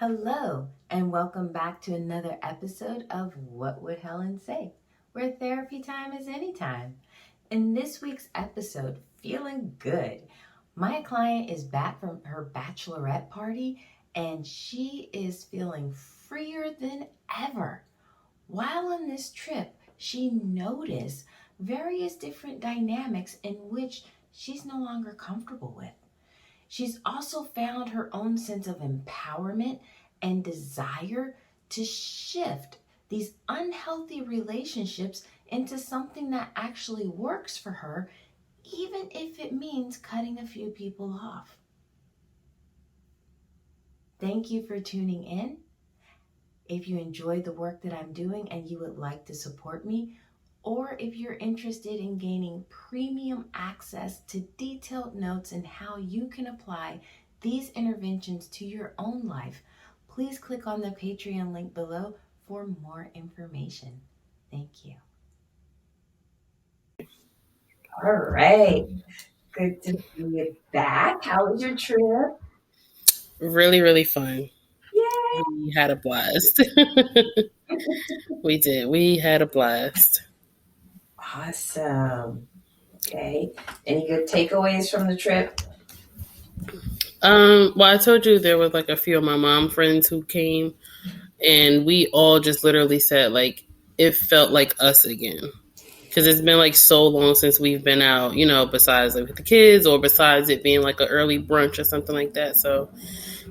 Hello, and welcome back to another episode of What Would Helen Say, where therapy time is anytime. In this week's episode, Feeling Good, my client is back from her bachelorette party and she is feeling freer than ever. While on this trip, she noticed various different dynamics in which she's no longer comfortable with. She's also found her own sense of empowerment and desire to shift these unhealthy relationships into something that actually works for her, even if it means cutting a few people off. Thank you for tuning in. If you enjoy the work that I'm doing and you would like to support me, or if you're interested in gaining premium access to detailed notes and how you can apply these interventions to your own life, please click on the Patreon link below for more information. Thank you. All right. Good to see you back. How was your trip? Really, really fun. Yay! We had a blast. We did. We had a blast. Awesome. Okay. Any good takeaways from the trip? Well, I told you there was like a few of my mom friends who came, and we all just literally said like it felt like us again. Because it's been like so long since we've been out, besides like with the kids or besides it being like an early brunch or something like that. So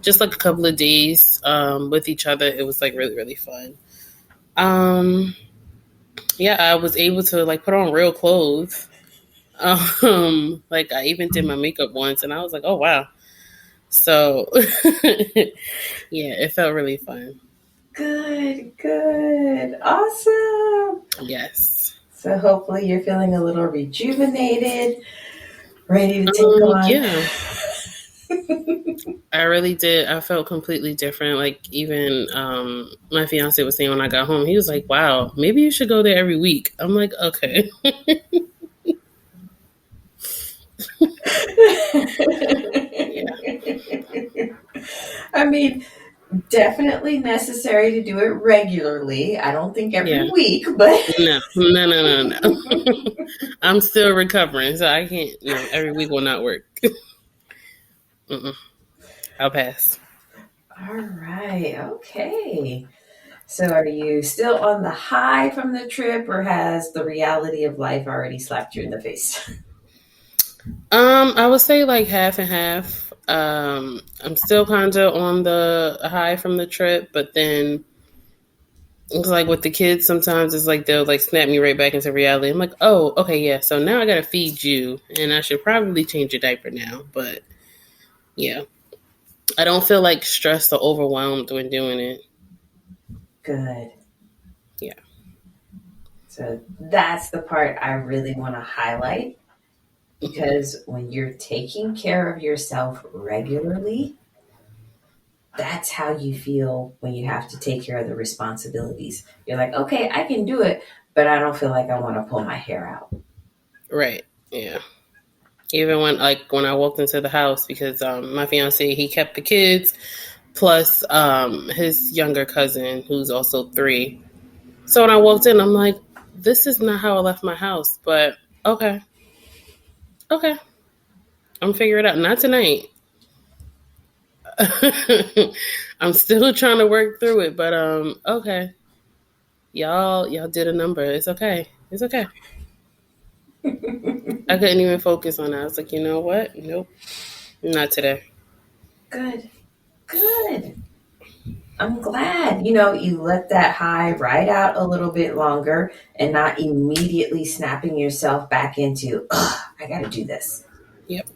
just like a couple of days with each other, it was like really, really fun. Yeah, I was able to like put on real clothes. Like I even did my makeup once and I was like, oh wow. So yeah, it felt really fun. Good. Awesome. Yes. So hopefully you're feeling a little rejuvenated, ready to take on. Yeah. I really did. I felt completely different. Like even my fiance was saying when I got home, he was like, wow, maybe you should go there every week. I'm like, okay. Yeah. I mean, definitely necessary to do it regularly. I don't think every week, but No. I'm still recovering, so I can't. No, every week will not work. I'll pass. All right. Okay. So are you still on the high from the trip, or has the reality of life already slapped you in the face? I would say like half and half. I'm still kind of on the high from the trip, but then it's like with the kids, sometimes it's like they'll like snap me right back into reality. I'm like, oh, okay, yeah. So now I gotta feed you, and I should probably change your diaper now. But yeah, I don't feel like stressed or overwhelmed when doing it. Good. Yeah. So that's the part I really want to highlight, because when you're taking care of yourself regularly, that's how you feel when you have to take care of the responsibilities. You're like, okay, I can do it, but I don't feel like I want to pull my hair out. Right. Yeah. Even when I walked into the house, because my fiance, he kept the kids plus his younger cousin who's also 3. So when I walked in, I'm like, this is not how I left my house, but okay. I'm figuring it out. Not tonight. I'm still trying to work through it, but okay. Y'all did a number. It's okay. I couldn't even focus on that. I was like, you know what? Nope. Not today. Good. I'm glad, you let that high ride out a little bit longer and not immediately snapping yourself back into, I got to do this. Yep.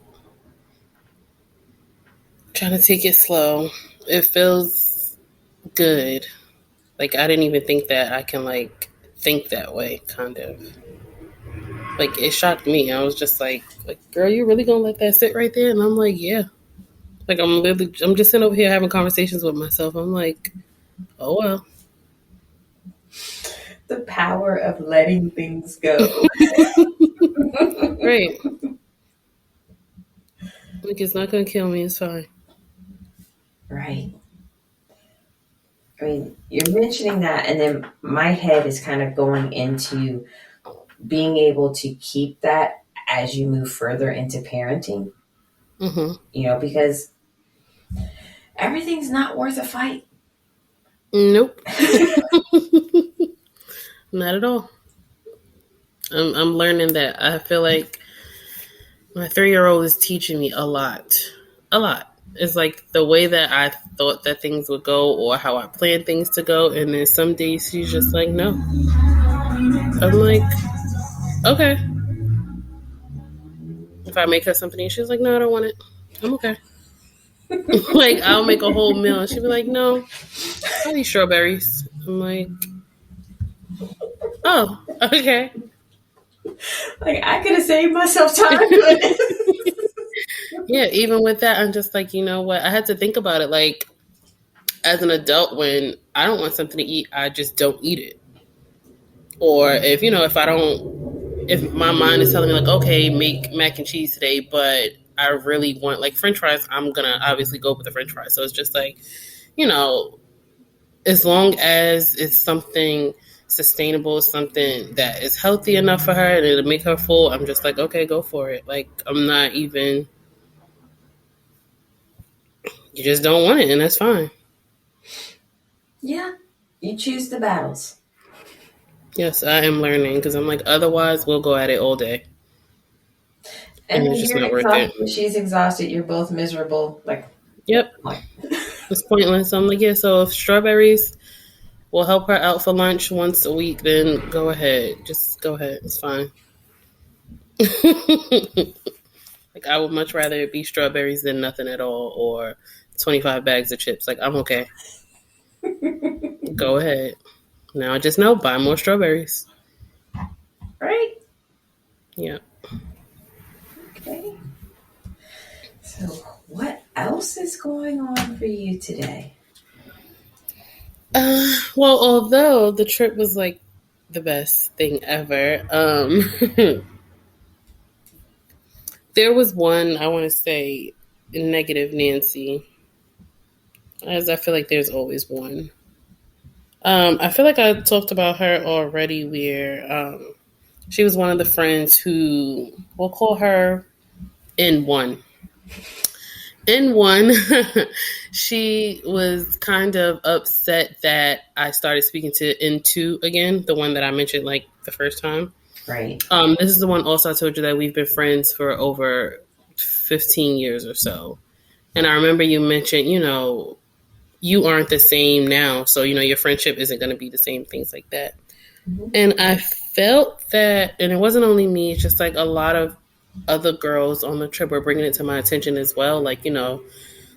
Trying to take it slow. It feels good. Like I didn't even think that I can like think that way, kind of. Like it shocked me. I was just like, girl, you really gonna let that sit right there? And I'm like, yeah. Like I'm just sitting over here having conversations with myself. I'm like, oh well. The power of letting things go. Right. Like it's not gonna kill me. It's fine. Right. I mean, you're mentioning that, and then my head is kind of going into being able to keep that as you move further into parenting, Mm-hmm. because everything's not worth a fight. Nope. Not at all. I'm learning that. I feel like my 3-year-old is teaching me a lot. A lot. It's like the way that I thought that things would go or how I planned things to go. And then some days she's just like, no. I'm like, okay. If I make her something and she's like, no, I don't want it. I'm okay. Like, I'll make a whole meal and she'll be like, no, I'll eat strawberries. I'm like, oh, okay. Like, I could have saved myself time doing this. Yeah, even with that, I'm just like, you know what? I had to think about it. Like, as an adult, when I don't want something to eat, I just don't eat it. Or if my mind is telling me like, okay, make mac and cheese today, but I really want like French fries, I'm gonna obviously go with the French fries. So it's just like, as long as it's something sustainable, something that is healthy enough for her and it'll make her full, I'm just like, okay, go for it. Like, I'm not even, you just don't want it, and that's fine. Yeah, you choose the battles. Yes, I am learning because I'm like, otherwise we'll go at it all day. And it's just you're not worth exhausted. it. She's exhausted. You're both miserable. Like, yep. It's pointless. So I'm like, yeah, so if strawberries will help her out for lunch once a week, then go ahead. Just go ahead. It's fine. Like, I would much rather it be strawberries than nothing at all, or 25 bags of chips. Like, I'm okay. Go ahead. Now I just know, buy more strawberries. Right? Yeah. Okay. So, what else is going on for you today? Well, although the trip was like the best thing ever, there was one, I want to say, negative Nancy, as I feel like there's always one. I feel like I talked about her already, where she was one of the friends who, we'll call her N1. N1, she was kind of upset that I started speaking to N2 again, the one that I mentioned like the first time. Right. This is the one also I told you that we've been friends for over 15 years or so. And I remember you mentioned, you aren't the same now. So, your friendship isn't going to be the same, things like that. Mm-hmm. And I felt that, and it wasn't only me, it's just like a lot of other girls on the trip were bringing it to my attention as well. Like,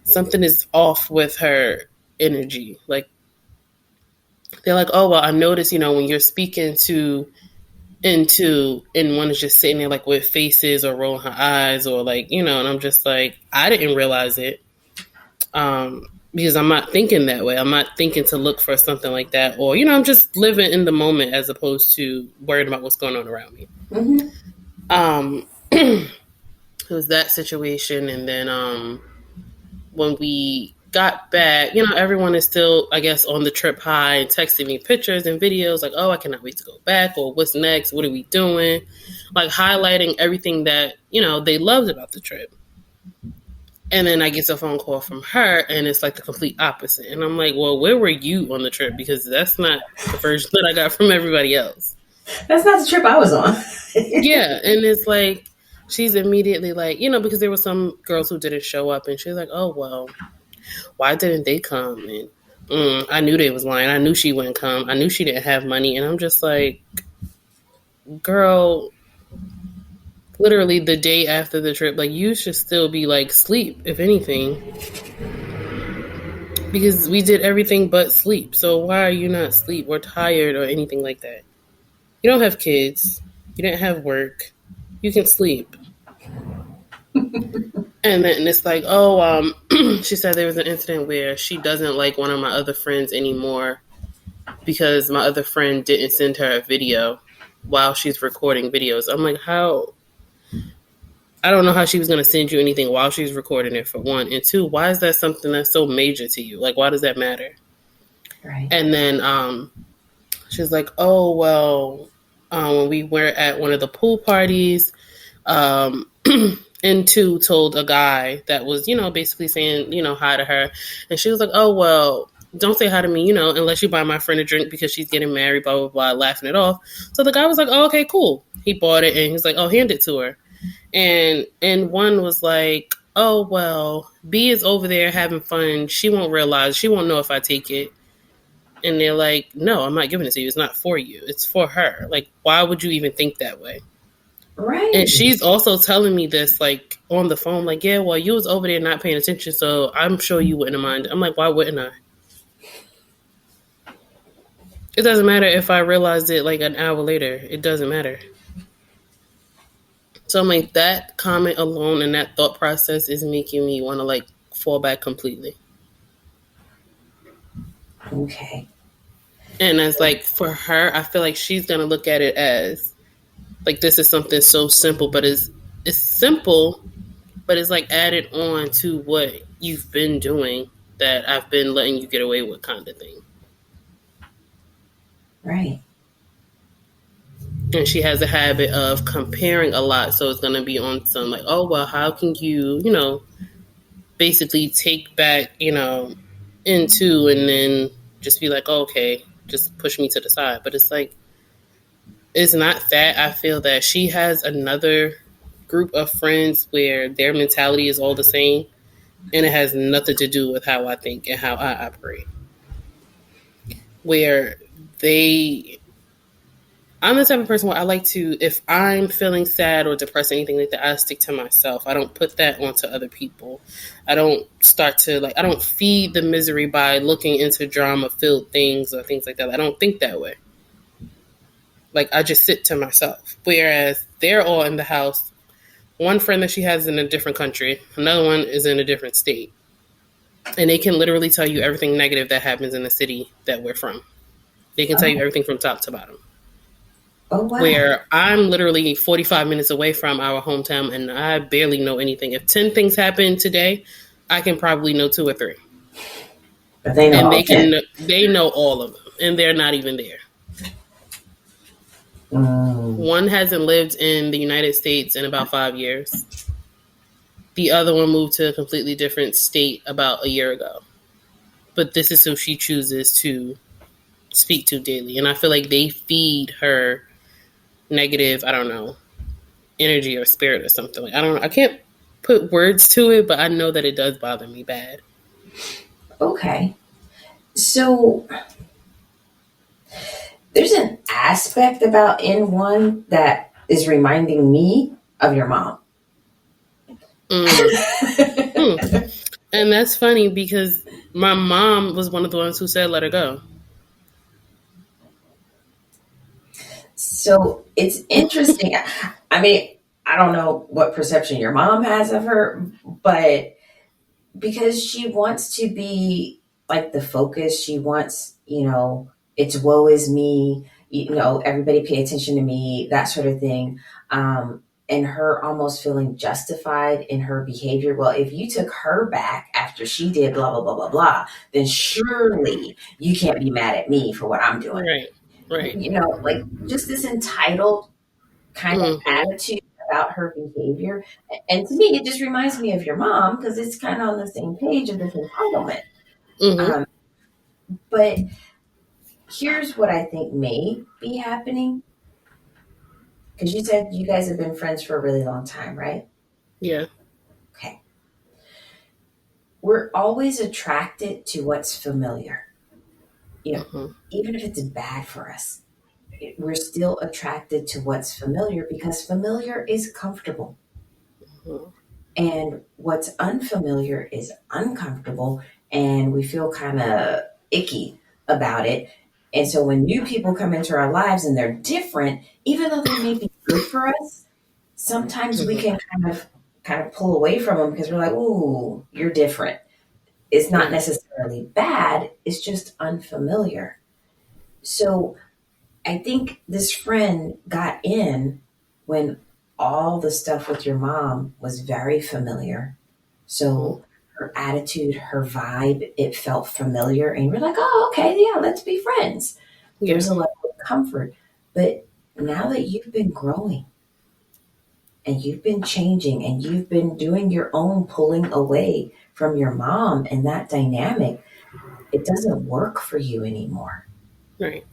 something is off with her energy. Like, they're like, oh, well, I noticed, when you're speaking to N2 and one is just sitting there like with faces or rolling her eyes or like, and I'm just like, I didn't realize it. Because I'm not thinking that way. I'm not thinking to look for something like that. Or, I'm just living in the moment as opposed to worrying about what's going on around me. Mm-hmm. It was that situation. And then when we got back, everyone is still, I guess, on the trip high and texting me pictures and videos like, oh, I cannot wait to go back, or what's next? What are we doing? Like, highlighting everything that, they loved about the trip. And then I get a phone call from her, and it's like the complete opposite. And I'm like, well, where were you on the trip? Because that's not the version that I got from everybody else. That's not the trip I was on. Yeah, and it's like, she's immediately like, because there were some girls who didn't show up, and she's like, oh, well, why didn't they come? And I knew they was lying. I knew she wouldn't come. I knew she didn't have money. And I'm just like, girl, literally the day after the trip, like, you should still be like sleep, if anything, because we did everything but sleep. So why are you not sleep or tired or anything like that? You don't have kids. You didn't have work. You can sleep. And then it's like, oh, she said there was an incident where she doesn't like one of my other friends anymore because my other friend didn't send her a video while she's recording videos. I'm like, how? I don't know how she was going to send you anything while she's recording it, for one. And two, why is that something that's so major to you? Like, why does that matter? Right. And then she was like, oh, well, when we were at one of the pool parties, um, N2 told a guy that was, basically saying, hi to her. And she was like, oh, well, don't say hi to me, unless you buy my friend a drink because she's getting married, blah, blah, blah, laughing it off. So the guy was like, oh, okay, cool. He bought it and he's like, oh, hand it to her. And one was like, oh, well, B is over there having fun. She won't realize. She won't know if I take it. And they're like, no, I'm not giving it to you. It's not for you. It's for her. Like, why would you even think that way? Right. And she's also telling me this, like, on the phone, like, yeah, well, you was over there not paying attention, so I'm sure you wouldn't have minded. I'm like, why wouldn't I? It doesn't matter if I realized it, like, an hour later. It doesn't matter. So I'm like, that comment alone and that thought process is making me want to, like, fall back completely. Okay. And as, like, for her, I feel like she's going to look at it as, like, this is something so simple, but it's simple, but it's like added on to what you've been doing that I've been letting you get away with, kind of thing. Right. And she has a habit of comparing a lot, so it's going to be on some like, oh, well, how can you, basically take back, into and then just be like, oh, okay, just push me to the side. But it's like, it's not that. I feel that she has another group of friends where their mentality is all the same, and it has nothing to do with how I think and how I operate. Where I'm the type of person where I like to, if I'm feeling sad or depressed or anything like that, I stick to myself. I don't put that onto other people. I don't start to, like, I don't feed the misery by looking into drama-filled things or things like that. I don't think that way. Like, I just sit to myself. Whereas they're all in the house. One friend that she has is in a different country. Another one is in a different state. And they can literally tell you everything negative that happens in the city that we're from. They can tell you everything from top to bottom. Oh, wow. Where I'm literally 45 minutes away from our hometown and I barely know anything. If 10 things happen today, I can probably know 2 or 3. But they know and they know all of them, and they're not even there. One hasn't lived in the United States in about 5 years. The other one moved to a completely different state about a year ago. But this is who she chooses to speak to daily. And I feel like they feed her negative, I don't know, energy or spirit or something. Like, I don't know. I can't put words to it, but I know that it does bother me bad. Okay. So there's an aspect about N1 that is reminding me of your mom. And that's funny because my mom was one of the ones who said, let her go. So it's interesting. I mean, I don't know what perception your mom has of her, but because she wants to be like the focus, she wants, it's woe is me, everybody pay attention to me, that sort of thing. And her almost feeling justified in her behavior. Well, if you took her back after she did blah, blah, blah, blah, blah, then surely you can't be mad at me for what I'm doing. Right. Like just this entitled kind of attitude about her behavior. And to me, it just reminds me of your mom because it's kind of on the same page of this entitlement. But here's what I think may be happening. Because you said you guys have been friends for a really long time, right? Yeah. Okay. We're always attracted to what's familiar. Even if it's bad for us, we're still attracted to what's familiar because familiar is comfortable. And what's unfamiliar is uncomfortable, and we feel kind of icky about it. And so when new people come into our lives and they're different, even though they may be good for us, sometimes we can kind of pull away from them because we're like, "Ooh, you're different." It's not necessarily bad; it's just unfamiliar. So I think this friend got in when all the stuff with your mom was very familiar. So her attitude, her vibe, it felt familiar. And you're like, oh, okay, yeah, let's be friends. Yeah. There's a level of comfort. But now that you've been growing and you've been changing and you've been doing your own pulling away from your mom and that dynamic, it doesn't work for you anymore. Right.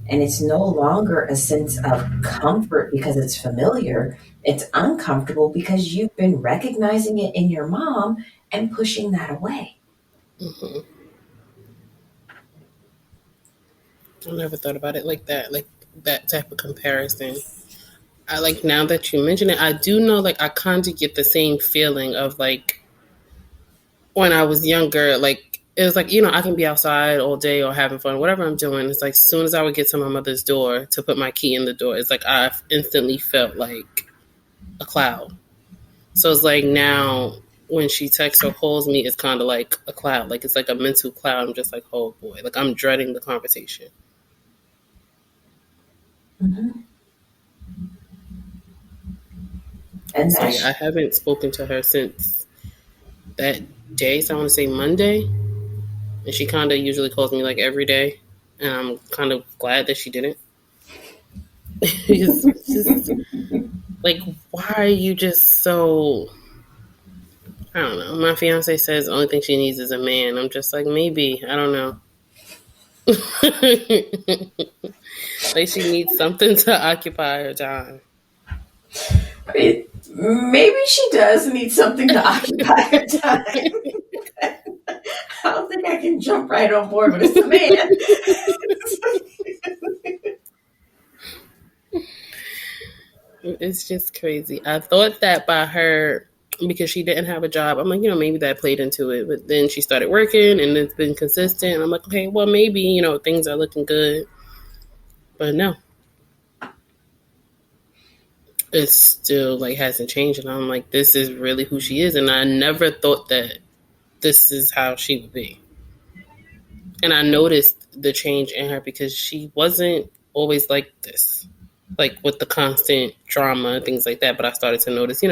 And it's no longer a sense of comfort because it's familiar. It's uncomfortable because you've been recognizing it in your mom and pushing that away. Mm-hmm. I never thought about it like that type of comparison. I like, now that you mention it, I do know, like, I kind of get the same feeling of, like, when I was younger, like, it was like, I can be outside all day or having fun, whatever I'm doing. It's like, as soon as I would get to my mother's door to put my key in the door, it's like I instantly felt like a cloud. So it's like, now when she texts or calls me, it's kind of like a cloud. Like, it's like a mental cloud. I'm just like, oh boy, like, I'm dreading the conversation. Mm-hmm. And So yeah, I haven't spoken to her since that day. So I want to say Monday. And she kind of usually calls me like every day. And I'm kind of glad that she didn't. It's just like, why are you just so, I don't know. My fiance says the only thing she needs is a man. I'm just like, maybe. I don't know. Like, she needs something to occupy her time. Maybe she does need something to occupy her time. I don't think I can jump right on board with a man. It's just crazy. I thought that by her, because she didn't have a job, I'm like, maybe that played into it. But then she started working and it's been consistent. I'm like, okay, well, maybe, things are looking good. But no. It still, like, hasn't changed. And I'm like, this is really who she is. And I never thought that this is how she would be. And I noticed the change in her because she wasn't always like this, like with the constant drama and things like that. But I started to notice,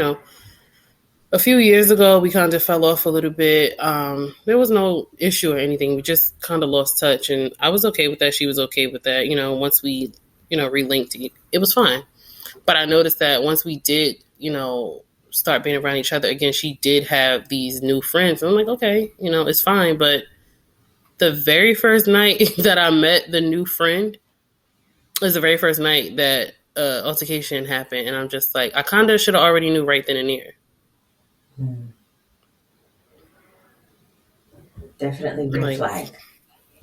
a few years ago, we kind of fell off a little bit. There was no issue or anything. We just kind of lost touch. And I was okay with that. She was okay with that. Once we, relinked, it was fine. But I noticed that once we did, start being around each other again, she did have these new friends. And I'm like, okay, it's fine. But the very first night that I met the new friend was the very first night that altercation happened. And I'm just like, I kind of should have already knew right then and there. Definitely red flag.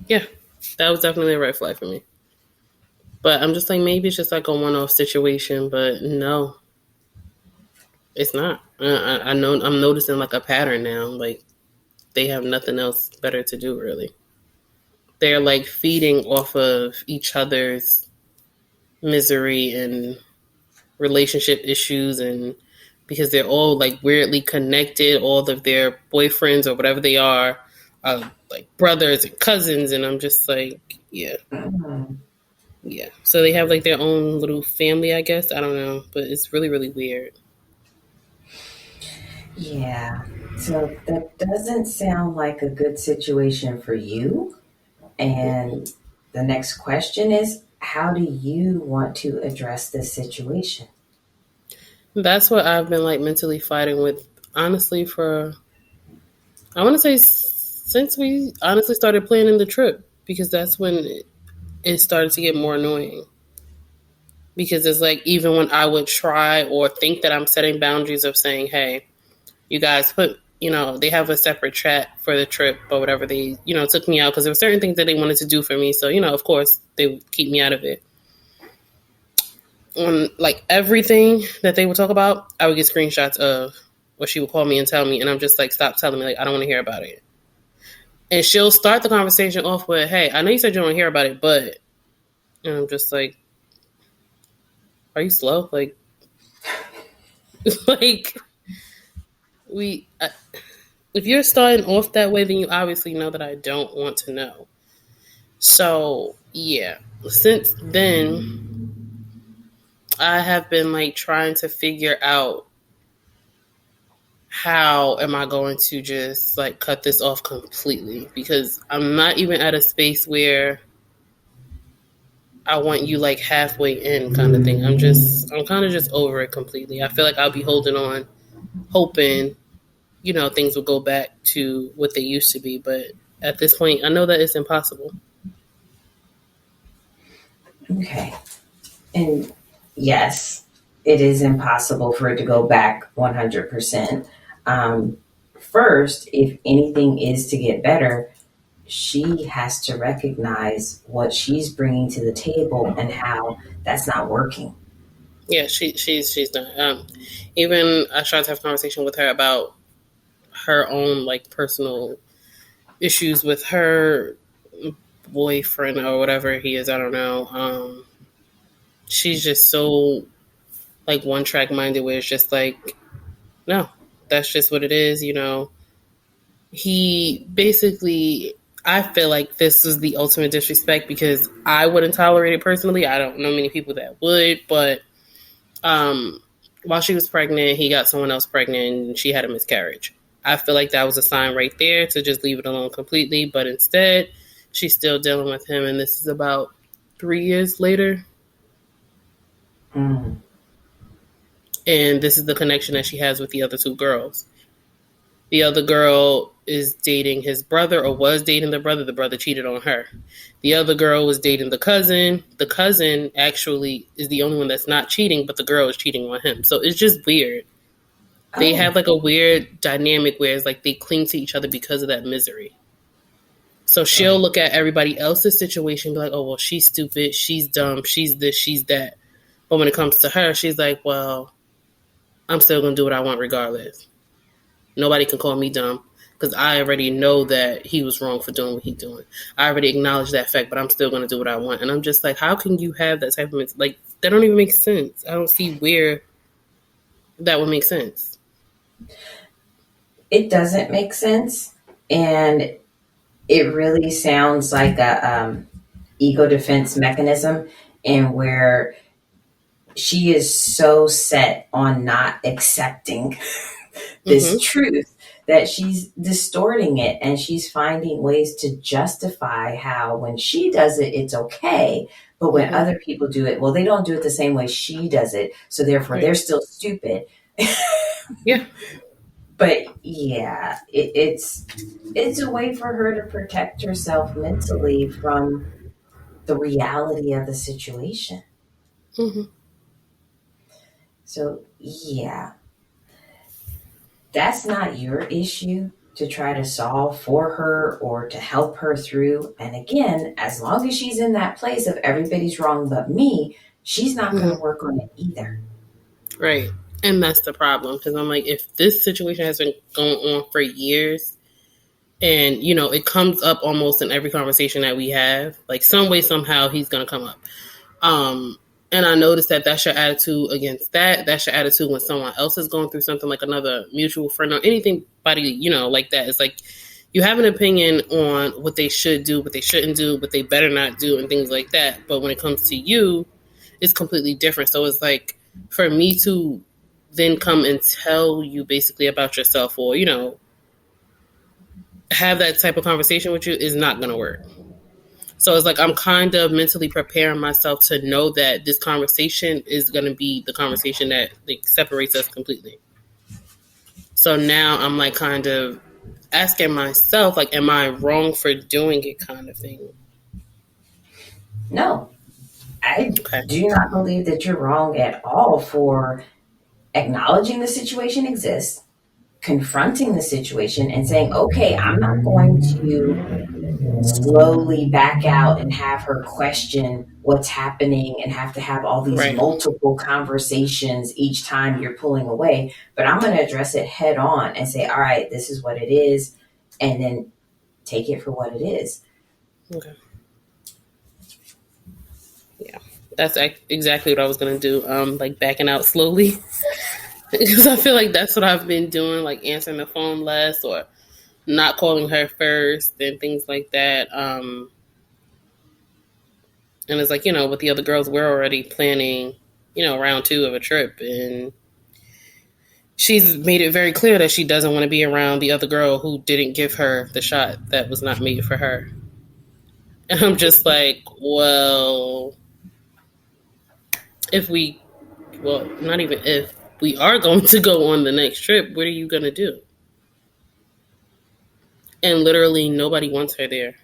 Yeah, that was definitely a red flag for me. But I'm just like, maybe it's just like a one-off situation. But no, it's not. I know I'm noticing like a pattern now. Like, they have nothing else better to do, really. They're like feeding off of each other's misery and relationship issues, and because they're all like weirdly connected, all of their boyfriends or whatever they are like brothers and cousins, and I'm just like, yeah. Mm-hmm. Yeah. So they have like their own little family, I guess. I don't know, but it's really, really weird. Yeah. So that doesn't sound like a good situation for you. And the next question is, how do you want to address this situation? That's what I've been like mentally fighting with, honestly, for, I want to say, since we honestly started planning the trip, because that's when it started to get more annoying. Because it's like, even when I would try or think that I'm setting boundaries of saying, hey, you guys put, they have a separate chat for the trip or whatever. They, took me out because there were certain things that they wanted to do for me. So, of course, they would keep me out of it. On like everything that they would talk about, I would get screenshots of, or she would call me and tell me, and I'm just like, stop telling me, like, I don't want to hear about it. And she'll start the conversation off with, hey, I know you said you don't want to hear about it, but, and I'm just like, are you slow? Like, like, if you're starting off that way, then you obviously know that I don't want to know. So, yeah. Since then, I have been like trying to figure out how am I going to just like cut this off completely? Because I'm not even at a space where I want you like halfway in kind of thing. I'm kind of just over it completely. I feel like I'll be holding on, hoping, things will go back to what they used to be. But at this point, I know that it's impossible. Okay. And yes, it is impossible for it to go back 100%. First, if anything is to get better, she has to recognize what she's bringing to the table and how that's not working. Yeah, she's done. Even I tried to have a conversation with her about her own like personal issues with her boyfriend or whatever he is. I don't know. She's just so like one track minded, where it's just like, no, that's just what it is. He basically, I feel like this was the ultimate disrespect because I wouldn't tolerate it personally. I don't know many people that would, but um, while she was pregnant, he got someone else pregnant and she had a miscarriage. I feel like that was a sign right there to just leave it alone completely, but instead, she's still dealing with him, and this is about 3 years later. Mm. And this is the connection that she has with the other two girls. The other girl is dating his brother, or was dating the brother. The brother cheated on her. The other girl was dating the cousin. The cousin actually is the only one that's not cheating, but the girl is cheating on him. So it's just weird. They Oh, have like a weird dynamic where it's like they cling to each other because of that misery. So she'll right. look at everybody else's situation and be like, oh, well, she's stupid, she's dumb, she's this, she's that. But when it comes to her, she's like, well, I'm still going to do what I want regardless. Nobody can call me dumb because I already know that he was wrong for doing what he's doing. I already acknowledge that fact, but I'm still going to do what I want. And I'm just like, how can you have that type of, like, that don't even make sense. I don't see where that would make sense. It doesn't make sense. And it really sounds like a ego defense mechanism, and where she is so set on not accepting this Mm-hmm. truth that she's distorting it, and she's finding ways to justify how when she does it it's okay, but when Mm-hmm. other people do it, well, they don't do it the same way she does it, so therefore Right. they're still stupid. Yeah. But yeah, it's a way for her to protect herself mentally from the reality of the situation. Mm-hmm. So yeah, that's not your issue to try to solve for her or to help her through. And again, as long as she's in that place of everybody's wrong but me, she's not going to Mm-hmm. work on it either. Right. And that's the problem because I'm like, if this situation has been going on for years, and it comes up almost in every conversation that we have, like some way somehow he's gonna come up. um and I noticed that that's your attitude against that's your attitude when someone else is going through something, like another mutual friend or anything body, like that. It's like you have an opinion on what they should do, what they shouldn't do, what they better not do, and things like that, but when it comes to you, it's completely different. So it's like, for me to then come and tell you basically about yourself, or have that type of conversation with you, is not going to work. So it's like I'm kind of mentally preparing myself to know that this conversation is going to be the conversation that like separates us completely. So now I'm like kind of asking myself, like, am I wrong for doing it, kind of thing. No, I Okay. do not believe that you're wrong at all for acknowledging the situation exists, confronting the situation, and saying, okay, I'm not going to slowly back out and have her question what's happening and have to have all these Right. multiple conversations each time you're pulling away. But I'm going to address it head on and say, all right, this is what it is. And then take it for what it is. Okay. Yeah. That's exactly what I was going to do. Like backing out slowly. Because I feel like that's what I've been doing, like answering the phone less, or not calling her first, and things like that. And it's like, with the other girls, we're already planning, round two of a trip. And she's made it very clear that she doesn't want to be around the other girl who didn't give her the shot that was not made for her. And I'm just like, well, if we, well, not even if, we are going to go on the next trip, what are you going to do? And literally nobody wants her there.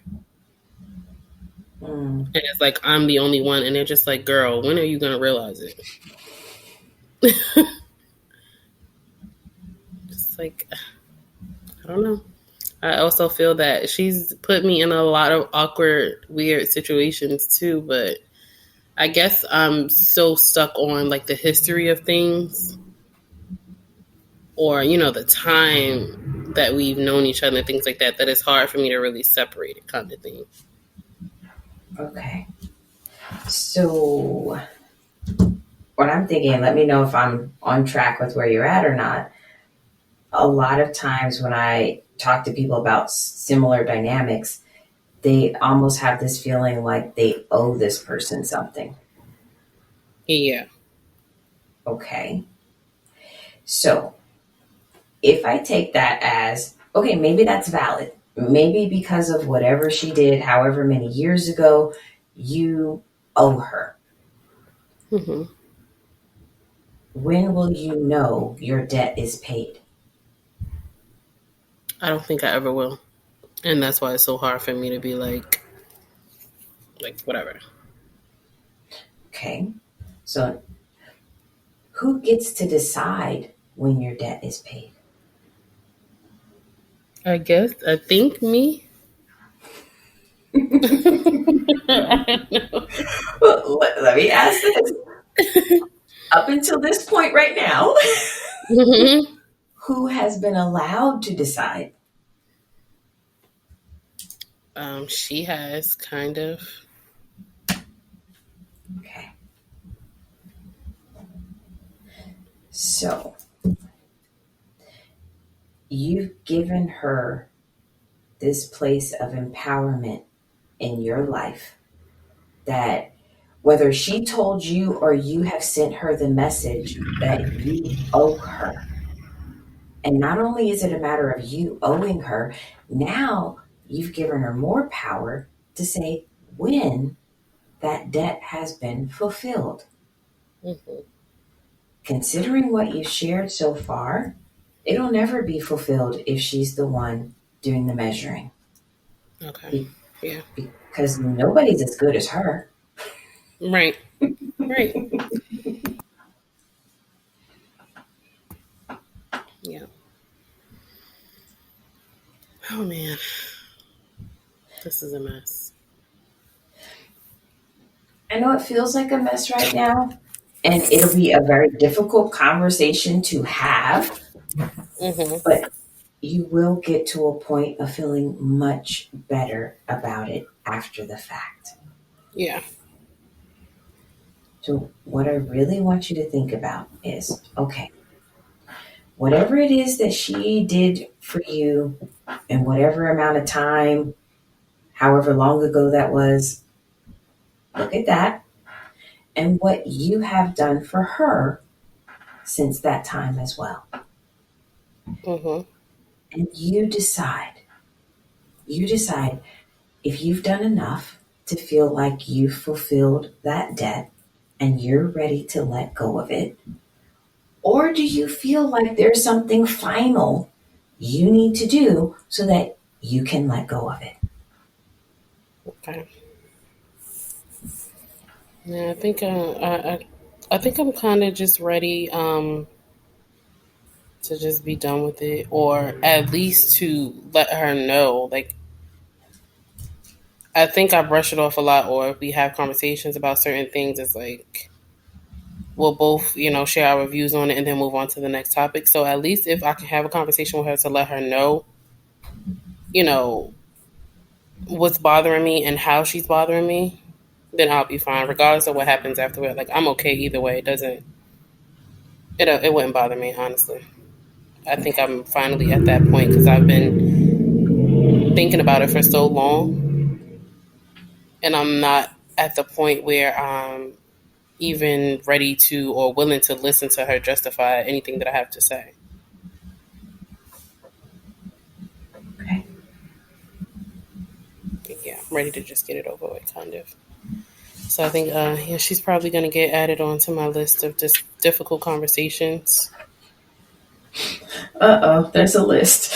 Mm. And it's like, I'm the only one. And they're just like, girl, when are you going to realize it? Just like, I don't know. I also feel that she's put me in a lot of awkward, weird situations too, but I guess I'm so stuck on like the history of things or, you know, the time that we've known each other and things like that, that it's hard for me to really separate it kind of thing. Okay. So, what I'm thinking, let me know if I'm on track with where you're at or not. A lot of times when I talk to people about similar dynamics, they almost have this feeling like they owe this person something. Yeah. Okay. So, if I take that as, okay, maybe that's valid. Maybe because of whatever she did, however many years ago, you owe her. Mm-hmm. When will you know your debt is paid? I don't think I ever will. And that's why it's so hard for me to be like whatever. Okay. So, who gets to decide when your debt is paid? I think me. I don't know. Well, let me ask this. Up until this point right now, Mm-hmm. who has been allowed to decide? She has kind of. Okay. So, you've given her this place of empowerment in your life that whether she told you or you have sent her the message that you owe her. And not only is it a matter of you owing her, now you've given her more power to say when that debt has been fulfilled. Mm-hmm. Considering what you've shared so far, it'll never be fulfilled if she's the one doing the measuring. Okay. Be- Yeah. because nobody's as good as her. Right. Right. Yeah. Oh man, this is a mess. I know it feels like a mess right now, and it'll be a very difficult conversation to have, Mm-hmm. but you will get to a point of feeling much better about it after the fact. Yeah. So, what I really want you to think about is okay, whatever it is that she did for you in whatever amount of time, however long ago that was, look at that and what you have done for her since that time as well. Mm-hmm. And you decide if you've done enough to feel like you've fulfilled that debt and you're ready to let go of it. Or do you feel like there's something final you need to do so that you can let go of it? Okay. Yeah, I think I think I'm kind of just ready to just be done with it, or at least to let her know. Like, I think I brush it off a lot, or if we have conversations about certain things, it's like we'll both, you know, share our views on it and then move on to the next topic. So at least if I can have a conversation with her to let her know, you know, what's bothering me and how she's bothering me, then I'll be fine, regardless of what happens afterward. Like, I'm okay either way. It wouldn't bother me, honestly. I think Okay. I'm finally at that point because I've been thinking about it for so long, and I'm not at the point where even ready to or willing to listen to her justify anything that I have to say. ready to just get it over with, kind of. So I think, yeah, she's probably going to get added onto my list of just difficult conversations. There's a list.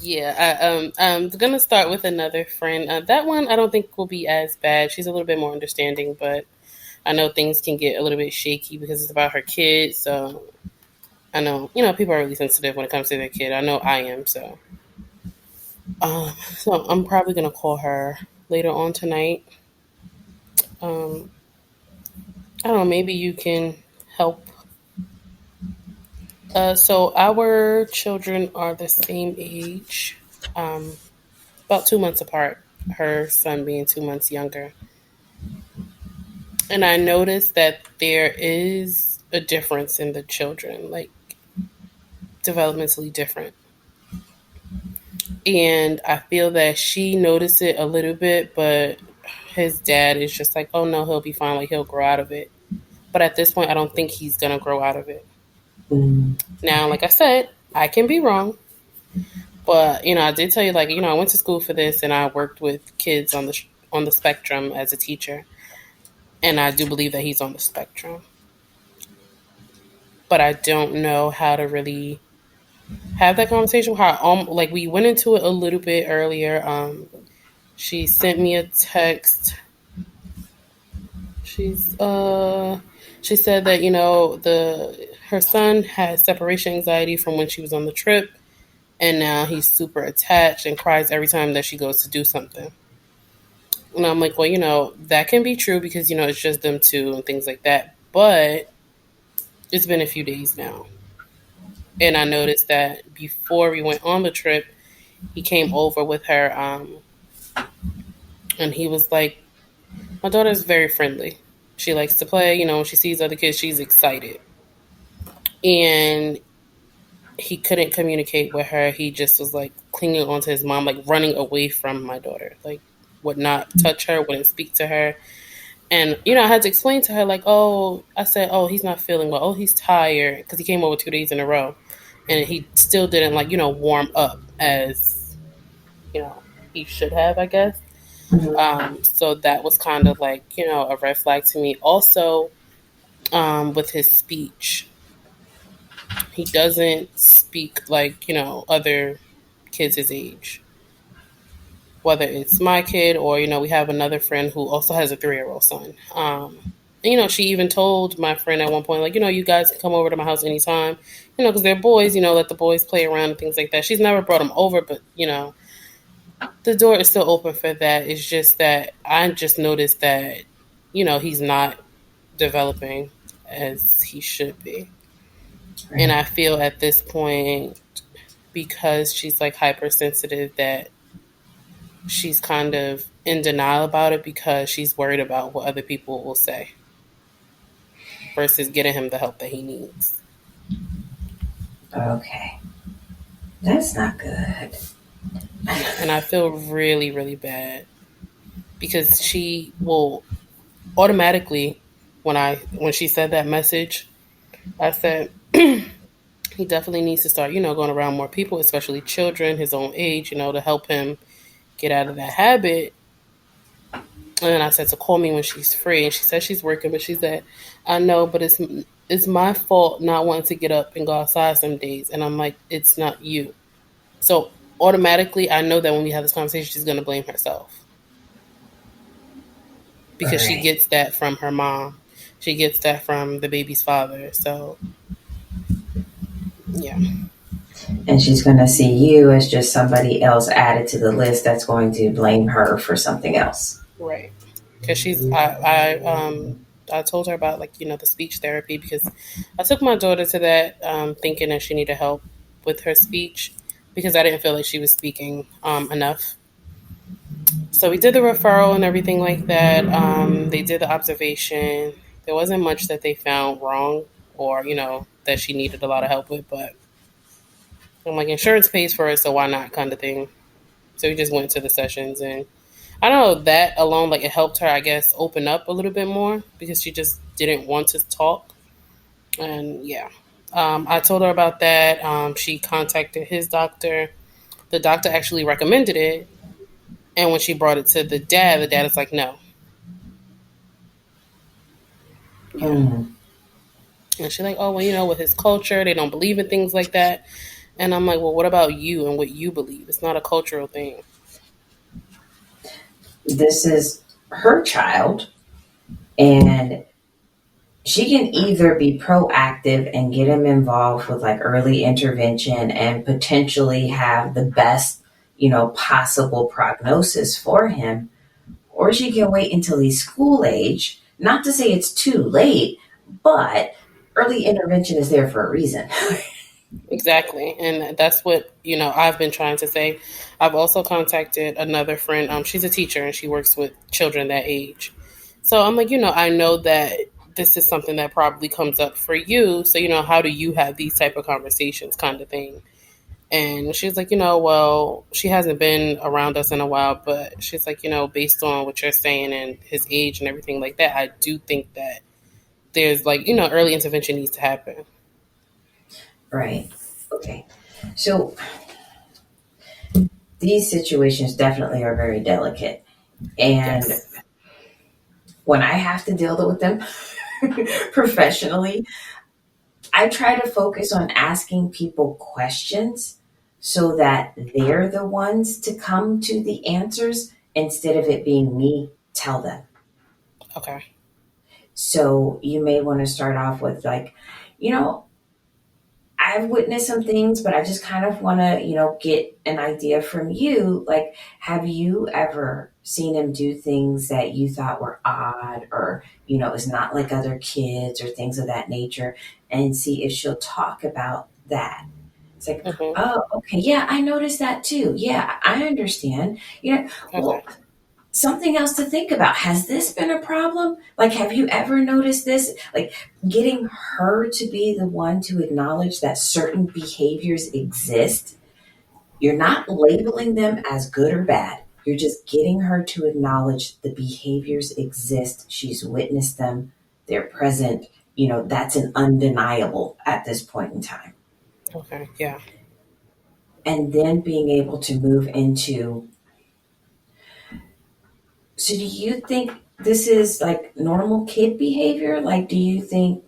Yeah, I'm gonna start with another friend. That one I don't think will be as bad. She's a little bit more understanding, but I know things can get a little bit shaky because it's about her kid. So I know, people are really sensitive when it comes to their kid. I know I am. So I'm probably gonna call her later on tonight. Um, I don't know. Maybe you can help. So our children are the same age, um, about 2 months apart. Her son being 2 months younger. And I noticed that there is a difference in the children, like developmentally different. And I feel that she noticed it a little bit, but his dad is just like, oh no, he'll be fine. Like he'll grow out of it. But at this point, I don't think he's going to grow out of it. Now, like I said, I can be wrong. But, I did tell you, like, I went to school for this and I worked with kids on the spectrum as a teacher. And I do believe that he's on the spectrum. But I don't know how to really have that conversation. How like we went into it a little bit earlier. She sent me a text. She's she said that her son has separation anxiety from when she was on the trip, and now he's super attached and cries every time that she goes to do something. And I'm like, well, that can be true because it's just them two and things like that. But it's been a few days now. And I noticed that before we went on the trip, he came over with her, and he was like, my daughter's very friendly. She likes to play. When she sees other kids, she's excited. And he couldn't communicate with her. He just was like clinging onto his mom, like running away from my daughter, like would not touch her, wouldn't speak to her. And, I had to explain to her, like, I said, he's not feeling well. Oh, he's tired because he came over 2 days in a row. And he still didn't, like, warm up as, he should have, I guess. So that was kind of like, a red flag to me. Also, with his speech, he doesn't speak like, other kids his age. Whether it's my kid or, we have another friend who also has a 3-year-old son. She even told my friend at one point, like, you guys can come over to my house anytime, because they're boys, let the boys play around and things like that. She's never brought them over, but, the door is still open for that. It's just that I just noticed that, he's not developing as he should be. Right. And I feel at this point, because she's like hypersensitive, that she's kind of in denial about it because she's worried about what other people will say versus getting him the help that he needs. Okay. That's not good. And I feel really, really bad because she will automatically, when she said that message, I said, he definitely needs to start, going around more people, especially children his own age, to help him get out of that habit. And then I said to call me when she's free. And she said she's working, but she said, I know, but it's my fault not wanting to get up and go outside some days. And I'm like, it's not you. So automatically, I know that when we have this conversation, she's going to blame herself. Because she gets that from her mom. She gets that from the baby's father. So, yeah. And she's going to see you as just somebody else added to the list that's going to blame her for something else. Right. Because I told her about, like, the speech therapy, because I took my daughter to that thinking that she needed help with her speech because I didn't feel like she was speaking enough. So we did the referral and everything like that. They did the observation. There wasn't much that they found wrong or, that she needed a lot of help with, but I'm like, insurance pays for it, so why not, kind of thing. So we just went to the sessions, and I don't know, that alone, like, it helped her, I guess, open up a little bit more because she just didn't want to talk. And yeah, I told her about that. She contacted his doctor. The doctor actually recommended it. And when she brought it to the dad is like, no. Yeah. Mm. And she's like, oh, well, with his culture, they don't believe in things like that. And I'm like, well, what about you and what you believe? It's not a cultural thing. This is her child, and she can either be proactive and get him involved with like early intervention and potentially have the best, possible prognosis for him, or she can wait until he's school age. Not to say it's too late, but early intervention is there for a reason. Exactly. And that's what, I've been trying to say. I've also contacted another friend. She's a teacher and she works with children that age. So I'm like, I know that this is something that probably comes up for you. So, how do you have these type of conversations kind of thing? And she's like, well, she hasn't been around us in a while, but she's like, based on what you're saying and his age and everything like that, I do think that there's like, early intervention needs to happen. Right. Okay. So these situations definitely are very delicate. And Yes. when I have to deal with them professionally, I try to focus on asking people questions so that they're the ones to come to the answers instead of it being me tell them. Okay. So you may want to start off with like, you know, I've witnessed some things, but I just kind of want to, get an idea from you. Like, have you ever seen him do things that you thought were odd or, is not like other kids or things of that nature? And see if she'll talk about that. It's like, Mm-hmm. oh, okay. Yeah, I noticed that too. Yeah, I understand. Okay. Well, something else to think about. Has this been a problem? Like, have you ever noticed this? Like, getting her to be the one to acknowledge that certain behaviors exist. You're not labeling them as good or bad. You're just getting her to acknowledge the behaviors exist. She's witnessed them, they're present. That's an undeniable at this point in time. Okay. Yeah. And then being able to move into, so do you think this is like normal kid behavior? Like,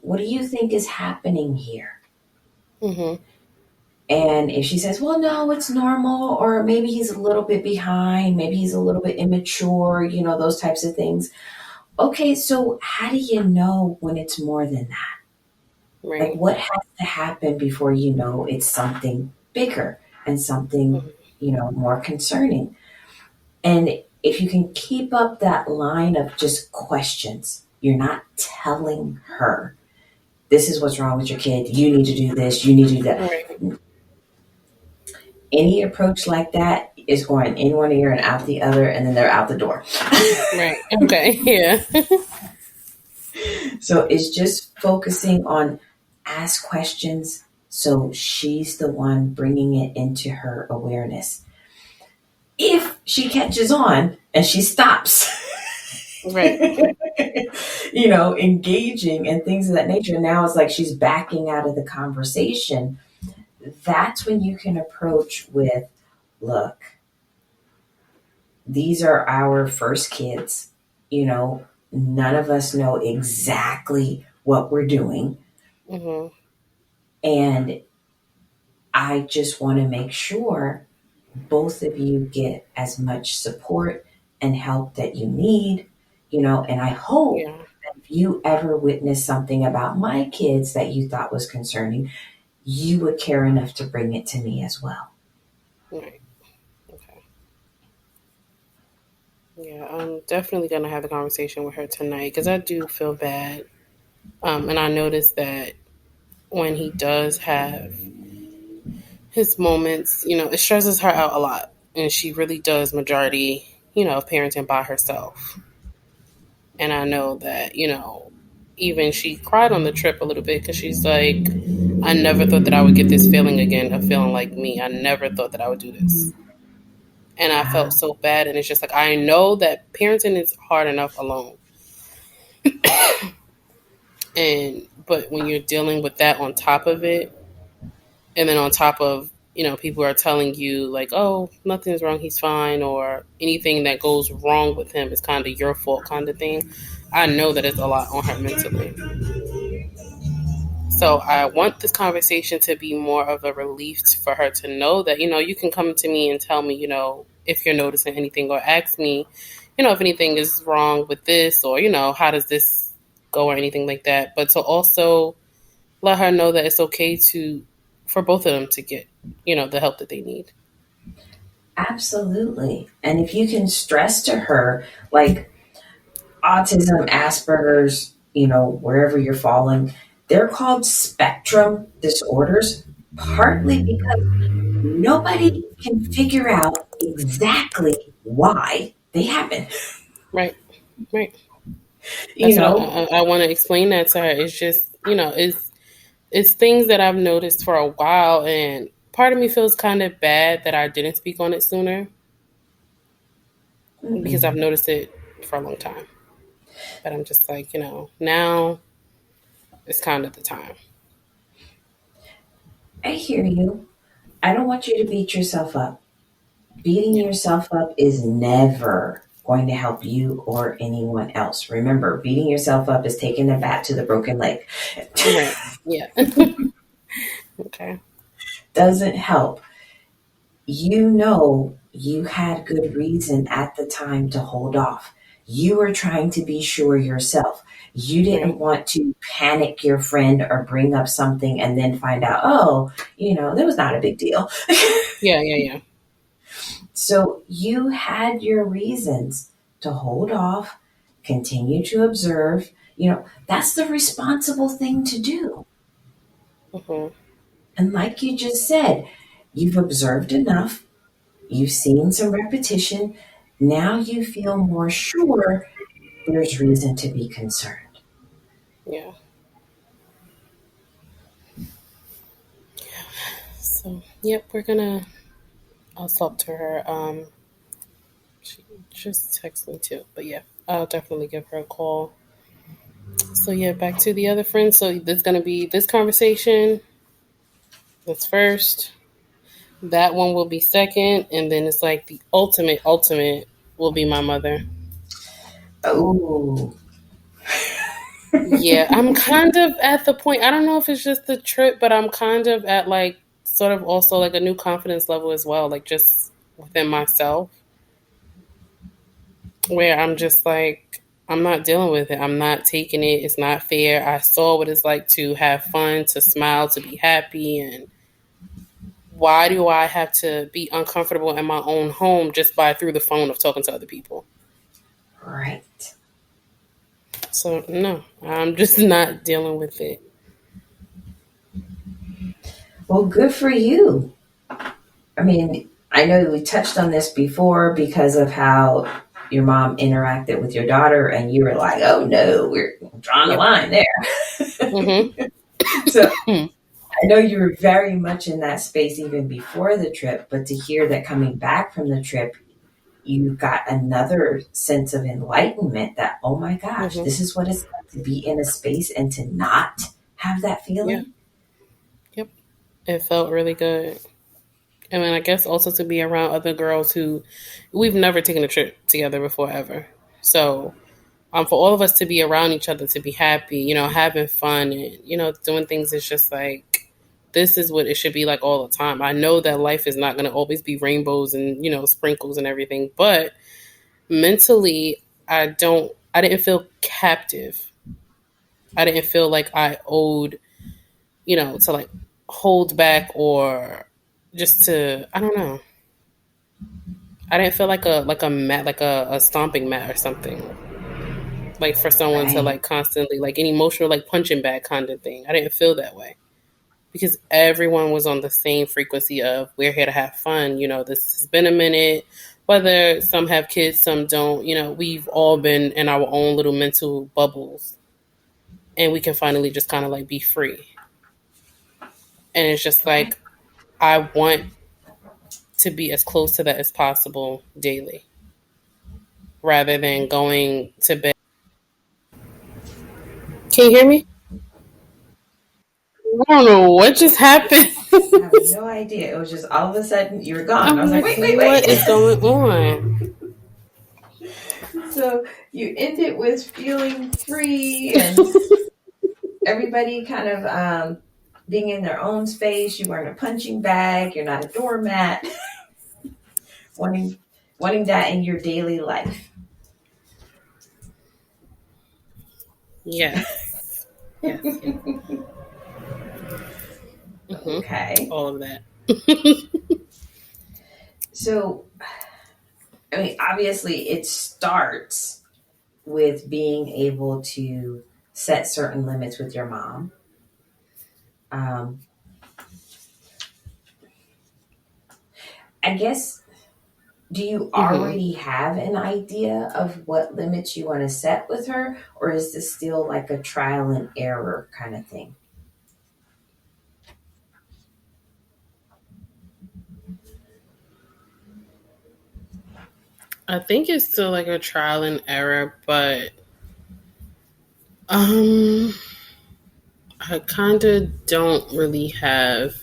what do you think is happening here? Mm-hmm. And if she says, well, no, it's normal, or maybe he's a little bit behind, maybe he's a little bit immature, those types of things. Okay, so how do you know when it's more than that? Like, Right. what has to happen before you know it's something bigger and something, Mm-hmm. more concerning? And if you can keep up that line of just questions, you're not telling her, this is what's wrong with your kid. You need to do this. You need to do that. Right. Any approach like that is going in one ear and out the other, and then they're out the door. Right. Okay. Yeah. So it's just focusing on ask questions so she's the one bringing it into her awareness. If she catches on and she stops, Right. engaging and things of that nature. Now it's like she's backing out of the conversation. That's when you can approach with, look, these are our first kids. None of us know exactly what we're doing. Mm-hmm. And I just want to make sure both of you get as much support and help that you need, and I hope Yeah. if you ever witness something about my kids that you thought was concerning, you would care enough to bring it to me as well. Right. Okay. Yeah. I'm definitely gonna have a conversation with her tonight because I do feel bad. And I noticed that when he does have his moments, it stresses her out a lot, and she really does majority, of parenting by herself. And I know that, even she cried on the trip a little bit because she's like, I never thought that I would get this feeling again of feeling like me. I never thought that I would do this. And I Wow. felt so bad. And it's just like, I know that parenting is hard enough alone. But when you're dealing with that on top of it, and then on top of people are telling you like, oh, nothing's wrong, he's fine, or anything that goes wrong with him is kind of your fault kind of thing. I know that it's a lot on her mentally. So I want this conversation to be more of a relief for her to know that, you can come to me and tell me, if you're noticing anything, or ask me, if anything is wrong with this, or, how does this go, or anything like that. But to also let her know that it's okay for both of them to get, the help that they need. Absolutely. And if you can stress to her, like autism, Asperger's, wherever you're falling, they're called spectrum disorders, partly because nobody can figure out exactly why they happen. Right. Right. You That's what know, I want to explain that to her. It's just, it's things that I've noticed for a while, and part of me feels kind of bad that I didn't speak on it sooner because I've mm-mm. noticed it for a long time. But I'm just like, now it's kind of the time. I hear you. I don't want you to beat yourself up. Beating Yeah. yourself up is never going to help you or anyone else. Remember, beating yourself up is taking a bat to the broken leg. Right. Yeah. Okay. Doesn't help. You had good reason at the time to hold off. You were trying to be sure yourself. You didn't Right. want to panic your friend or bring up something and then find out, oh, that was not a big deal. Yeah. Yeah. Yeah. So you had your reasons to hold off, continue to observe. That's the responsible thing to do. Hmm. And like you just said, you've observed enough, you've seen some repetition. Now you feel more sure there's reason to be concerned. Yeah. So, yep, I'll talk to her. She just texted me too, but yeah, I'll definitely give her a call. So yeah, back to the other friends. So there's gonna be this conversation. That's first. That one will be second, and then it's like the ultimate will be my mother. Oh, Yeah, I'm kind of at the point. I don't know if it's just the trip, but I'm kind of at like sort of also like a new confidence level as well, like just within myself, where I'm just like, I'm not dealing with it. I'm not taking it. It's not fair. I saw what it's like to have fun, to smile, to be happy, and why do I have to be uncomfortable in my own home just by through the phone of talking to other people? right. So no, I'm just not dealing with it. Well, good for you. I mean, I know we touched on this before because of how your mom interacted with your daughter, and you were like, oh no, we're drawing the Yep. line there. Mm-hmm. So I know you were very much in that space even before the trip, but to hear that coming back from the trip, you got another sense of enlightenment that, oh my gosh, Mm-hmm. this is what it's like to be in a space and to not have that Yeah. feeling. Yep. It felt really good. And then I guess also to be around other girls who we've never taken a trip together before ever. So for all of us to be around each other, to be happy, having fun and, doing things is just like, this is what it should be like all the time. I know that life is not going to always be rainbows and, sprinkles and everything, but mentally, I didn't feel captive. I didn't feel like I owed, to like hold back or just to, I don't know. I didn't feel like a mat, like a stomping mat or something. Like for someone to Right. like constantly like an emotional like punching bag kind of thing. I didn't feel that way because everyone was on the same frequency of we're here to have fun. This has been a minute. Whether some have kids, some don't. We've all been in our own little mental bubbles, and we can finally just kind of like be free. And it's just Right. like I want to be as close to that as possible daily, rather than going to bed. Can you hear me? I don't know what just happened. I have no idea. It was just all of a sudden you were gone. And I I'm was like, like, wait, wait, what wait. is going on? So you ended with feeling free and everybody kind of being in their own space. You weren't a punching bag. You're not a doormat. wanting wanting that in your daily life. Yes. Yes. Yes. Okay. All of that. So, I mean, obviously, it starts with being able to set certain limits with your mom. Um, I guess, do you Mm-hmm. already have an idea of what limits you want to set with her, or is this still like a trial and error kind of thing? I think it's still like a trial and error, but um, I kind of don't really have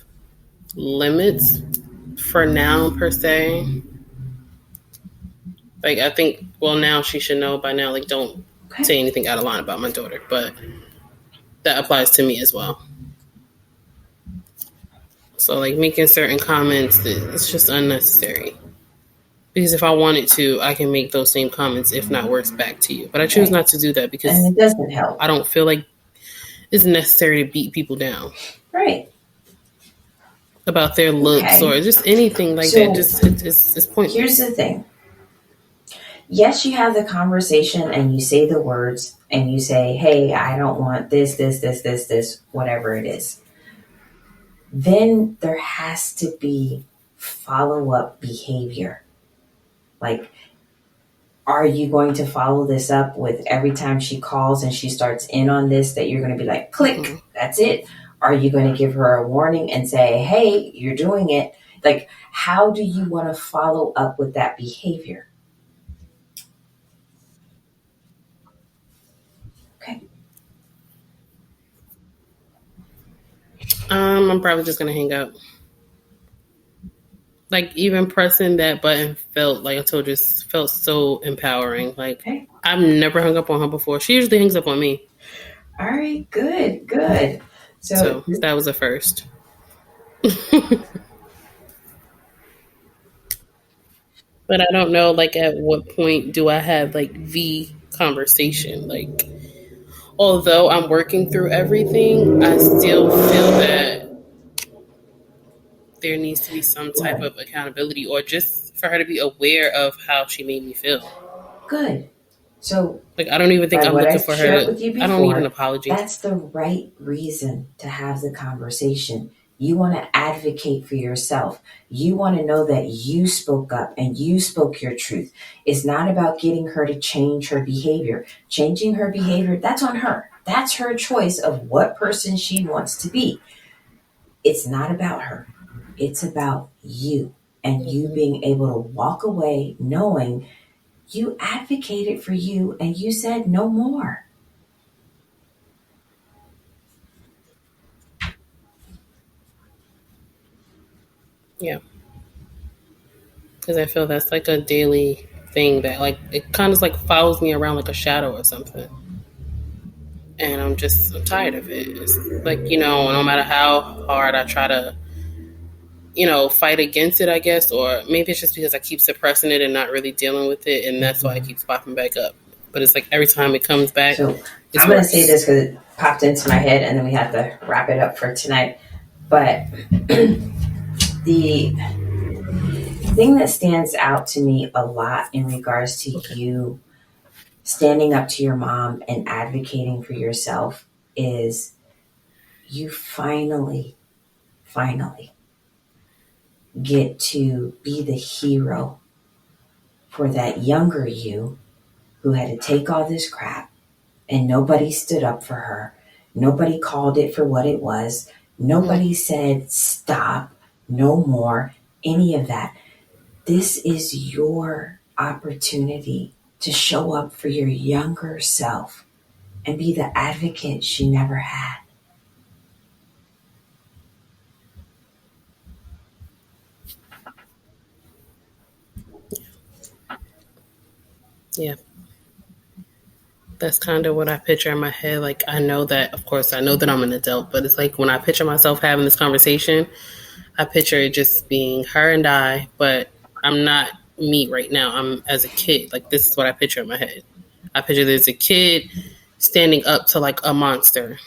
limits for now per se. Like I think, well, now she should know by now. Like, don't Okay. say anything out of line about my daughter, but that applies to me as well. So, like making certain comments, it's just unnecessary. Because if I wanted to, I can make those same comments, if not worse, back to you. But I choose Right. not to do that And because it doesn't help. I don't feel like it's necessary to beat people down Right. about their looks Okay. or just anything like that. So Just it's here's pointless. the thing. Yes, you have the conversation and you say the words and you say, hey, I don't want this, whatever it is. Then there has to be follow up behavior. Like, are you going to follow this up with every time she calls and she starts in on this that you're going to be like, Mm-hmm. click, that's it? Are you going to give her a warning and say, hey, you're doing it? Like, how do you want to follow up with that behavior? Okay. I'm probably just gonna hang up. Like even pressing that button felt like I told you, felt so empowering. Like Okay. I've never hung up on her before. She usually hangs up on me, All right. Good. Good. So, so that was a first. But I don't know, like, at what point do I have like the conversation? Like, although I'm working through everything, I still feel that there needs to be some type good. of accountability, or just for her to be aware of how she made me feel. Good. So, Like, I don't even think by I'm what looking I for her shared to. with you I don't need an before, apology. that's the right reason to have the conversation. You want to advocate for yourself. You want to know that you spoke up and you spoke your truth. It's not about getting her to change her behavior. Changing her behavior, that's on her. That's her choice of what person she wants to be. It's not about her. It's about you and you Mm-hmm. being able to walk away knowing you advocated for you and you said no more. Yeah, because I feel that's like a daily thing that like it kind of like follows me around like a shadow or something. And I'm tired of it. It's like, no matter how hard I try to, fight against it, I guess, or maybe it's just because I keep suppressing it and not really dealing with it, and that's why it keeps popping back up. But it's like every time it comes back, So it's I'm going to say worse. this because it popped into my head and then we have to wrap it up for tonight. But the thing that stands out to me a lot in regards to Okay. you standing up to your mom and advocating for yourself is you finally get to be the hero for that younger you who had to take all this crap and nobody stood up for her. Nobody called it for what it was. Mm. Nobody said stop, no more, any of that. This is your opportunity to show up for your younger self and be the advocate she never had. Yeah. That's kind of what I picture in my head. Like, I know that, of course, I know that I'm an adult, but it's like when I picture myself having this conversation, I picture it just being her and I, but I'm not me right now. I'm as a kid. Like, this is what I picture in my head. I picture there's a kid standing up to like a monster,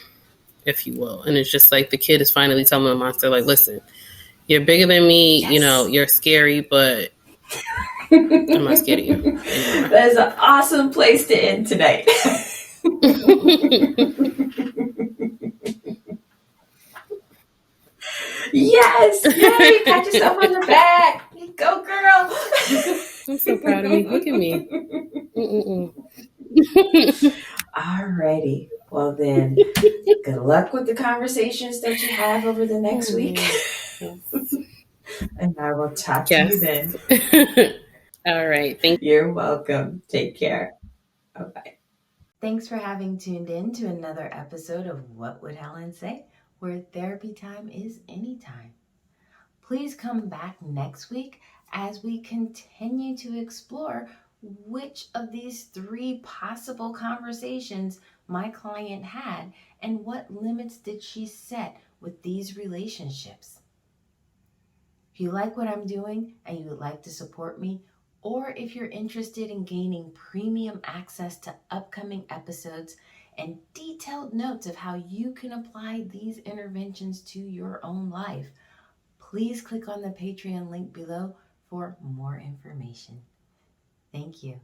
if you will. And it's just like the kid is finally telling the monster, like, listen, you're bigger than me, Yes. you know, you're scary, but I'm not scared of you anymore. That is an awesome place to end tonight. Yes! Yay! Pat yourself on the back. Go, girl. I'm so proud of me. Look at me. Alrighty. Well, then, good luck with the conversations that you have over the next week. And I will talk to you then. All right. Thank you. You're welcome. Take care. Bye-bye. Thanks for having tuned in to another episode of What Would Helen Say, where therapy time is anytime. Please come back next week as we continue to explore which of these 3 possible conversations my client had and what limits did she set with these relationships. If you like what I'm doing and you would like to support me, or if you're interested in gaining premium access to upcoming episodes and detailed notes of how you can apply these interventions to your own life, please click on the Patreon link below for more information. Thank you.